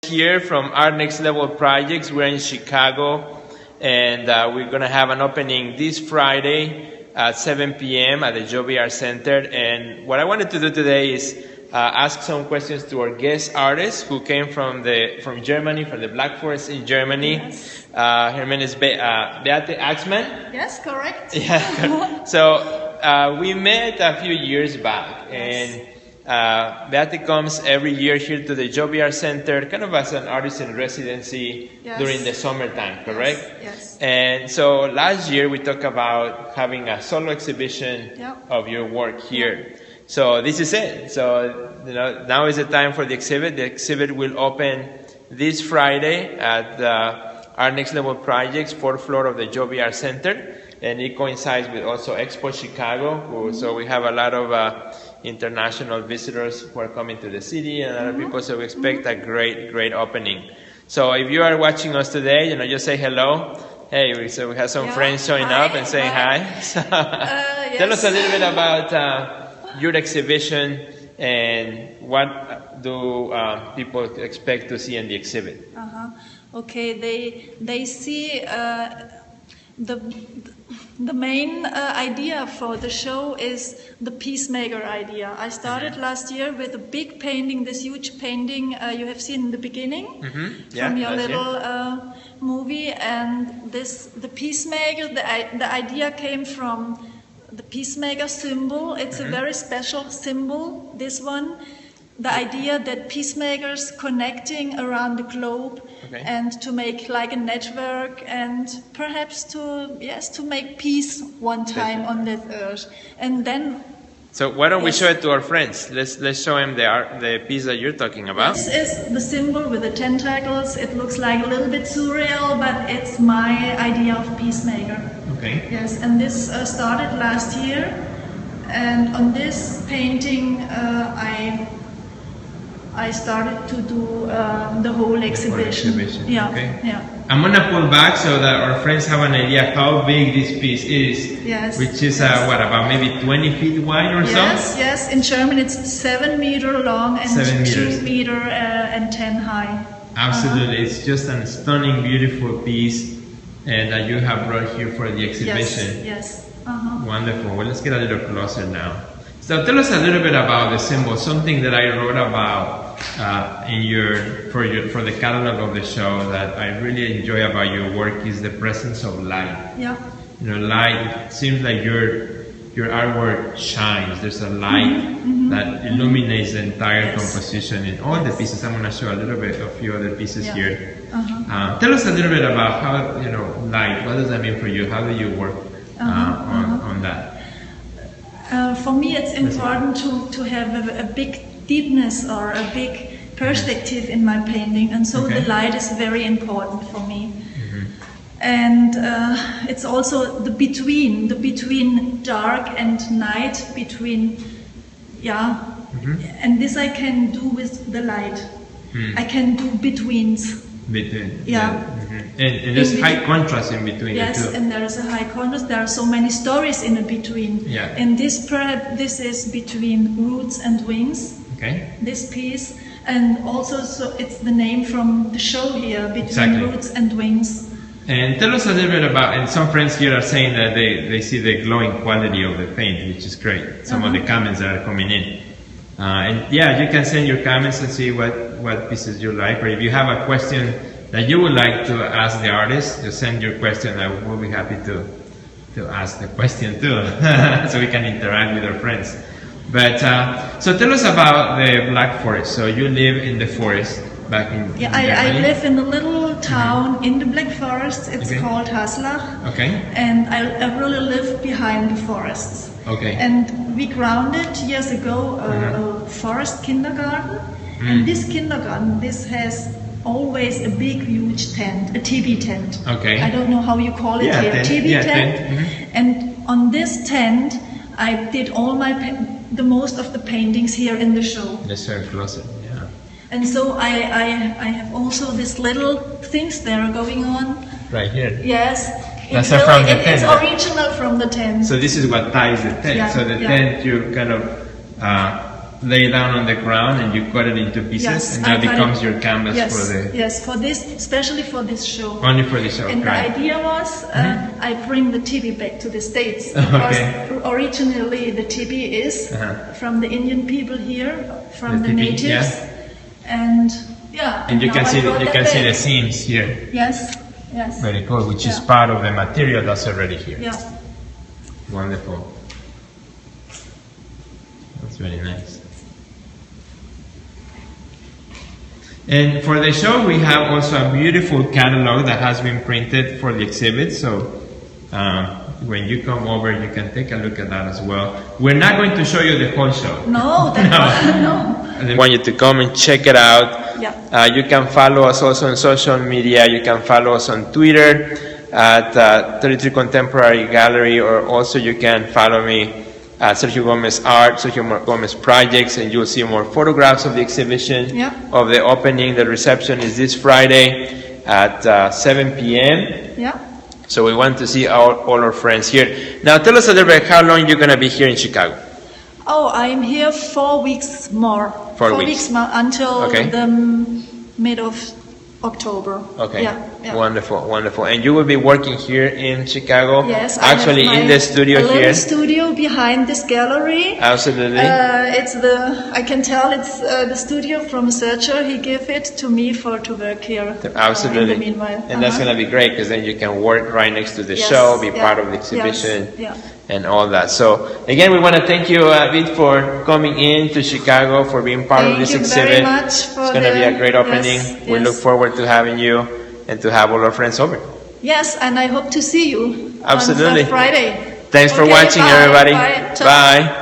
here from our Next Level Projects. We're in Chicago, and we're going to have an opening this Friday at 7 p.m. at the JoBR Center. And what I wanted to do today is ask some questions to our guest artist who came from Germany, from the Black Forest in Germany. Yes. Her name is Beate Axmann. Yes, correct. Yeah. So we met a few years back, and Beate comes every year here to the JoBR Center, kind of as an artist in residency during the summertime, correct? Yes. And so last year we talked about having a solo exhibition of your work here. So this is it. So now is the time for the exhibit. The exhibit will open this Friday at our Next Level Projects, 4th floor of the JoBR Center. And it coincides with also Expo Chicago. So we have a lot of international visitors who are coming to the city and other people. So we expect a great opening. So if you are watching us today, just say hello. Hey, so we have some friends showing up and saying hi. So, tell us a little bit about your exhibition and what do people expect to see in the exhibit. Okay, they see the main idea for the show is the Peacemaker idea. I started last year with a big painting, this huge painting you have seen in the beginning from your little movie, and the Peacemaker, the idea came from the Peacemaker symbol. It's a very special symbol, this one. The idea that peacemakers connecting around the globe and to make like a network and perhaps to make peace one time on this earth. And then so why don't we show it to our friends? Let's show them the piece that you're talking about. This is the symbol with the tentacles. It looks like a little bit surreal, but it's my idea of Peacemaker. Okay. Yes, and this started last year, and on this painting I started to do the whole exhibition. Yeah. Okay. Yeah. I'm gonna pull back so that our friends have an idea how big this piece is. Yes. Which is about maybe 20 feet wide or so? Yes. In German it's 7 meter long and 2 meter and 10 high. Absolutely. It's just a stunning, beautiful piece, and that you have brought here for the exhibition. Yes. Wonderful. Well, let's get a little closer now. So tell us a little bit about the symbol. Something that I wrote about for the catalog of the show that I really enjoy about your work is the presence of light. Yeah. Light. It seems like your artwork shines. There's a light that illuminates the entire composition in all the pieces. I'm going to show a little bit of a few other pieces here. Tell us a little bit about how light. What does that mean for you? How do you work on that? For me, it's important to have a big deepness or a big perspective in my painting, and so the light is very important for me. And it's also the between dark and night, and this I can do with the light. I can do betweens. And there's high contrast in between the two. Yes, and there is a high contrast. There are so many stories in between. Yeah. And this is between roots and wings. Okay. This piece, and also so it's the name from the show here, between roots and wings. And tell us a little bit about. And some friends here are saying that they see the glowing quality of the paint, which is great. Some of the comments that are coming in. And you can send your comments and see what pieces you like, or if you have a question that you would like to ask the artist, just send your question. I will be happy to ask the question too, so we can interact with our friends. But so tell us about the Black Forest. So you live in the forest back in Germany. I live in a little town in the Black Forest. It's called Haslach. Okay. And I really live behind the forests. Okay. And we grounded years ago a forest kindergarten. And this kindergarten, this has always a big, huge tent, a TV tent. Okay. I don't know how you call it here. TV tent. And on this tent, I did the most of the paintings here in the show. That's very closet, And so I have also these little things there going on. Right here. Yes. That's from the tent. It's original from the tent. So this is what ties the tent. So the tent, you kind of lay down on the ground and you cut it into pieces, and that becomes your canvas for the... Yes, for this, especially for this show. Only for this show, and the idea was, I bring the TV back to the States, because originally the TV is from the Indian people here, from the natives, and and you can see the seams here. Yes. Very cool, which is part of the material that's already here. Yeah. Wonderful. That's very nice. And for the show, we have also a beautiful catalog that has been printed for the exhibit. So when you come over, you can take a look at that as well. We're not going to show you the whole show. No. I want you to come and check it out. Yeah. You can follow us also on social media. You can follow us on Twitter at 33 Contemporary Gallery, or also you can follow me at Sergio Gomez Art, Sergio Gomez Projects, and you'll see more photographs of the exhibition, of the opening. The reception is this Friday at 7 p.m. Yeah. So we want to see all our friends here. Now tell us a little bit how long you're going to be here in Chicago. Oh, I'm here 4 weeks more. 4 weeks more, until the mid of October. Okay. Yeah. Wonderful. And you will be working here in Chicago? Yes. Actually, in the studio here. The studio behind this gallery. Absolutely. I can tell it's the studio from Searcher. He gave it to me to work here. Absolutely. In the meanwhile. And that's going to be great, because then you can work right next to the show, be part of the exhibition. And all that. So again, we want to thank you, Beate, for coming in to Chicago, for being part of this exhibit. Thank you very much. It's going to be a great opening. We look forward to having you and to have all our friends over. Yes, and I hope to see you Absolutely. on Friday. Thanks for watching, everybody. Bye. Bye.